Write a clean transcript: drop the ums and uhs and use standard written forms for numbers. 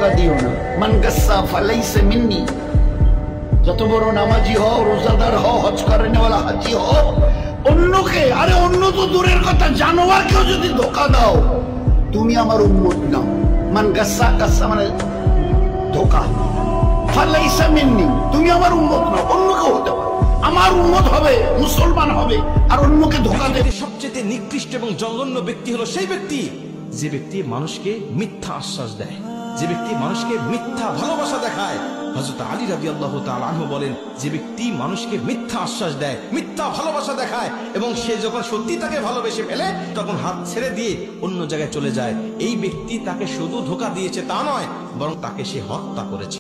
ধোকা দিও না। মান গাসসা ফালাইসা মিন্নি, যত বড় নামাজি হও, রোজাদার হও, হজ করেনেওয়ালা হাজি হও, অন্যকে, আরে অন্য তো দূরের কথা, জানোয়ারকেও যদি ধোকা দাও তুমি আমার উম্মত নাও। মান গাসসা, গাসসা মানে ধোকা, ফালাইসা মিন্নি, তুমি আমার উম্মত নাও। অন্যকে হতে পারো, আমার উম্মত হবে, মুসলমান হবে, আর অন্যকে ধোকা দেবে। সবচেয়ে নিকৃষ্ট এবং জঘন্য ব্যক্তি হলো সেই ব্যক্তি যে ব্যক্তি মানুষকে মিথ্যা আশ্বাস দেয়, যে ব্যক্তি মানুষকে মিথ্যা ভালোবাসা দেখায়। হযরত আলী রাদিয়াল্লাহু তাআলা আনহু বলেন, যে ব্যক্তি মানুষকে মিথ্যা আশ্বাস দেয়, মিথ্যা ভালোবাসা দেখায়, এবং সে যখন সত্যি তাকে ভালোবেসে ফেলে তখন হাত ছেড়ে দিয়ে অন্য জায়গায় চলে যায়, এই ব্যক্তি তাকে শুধু ধোঁকা দিয়েছে তা নয়, বরং তাকে সে হত্যা করেছে।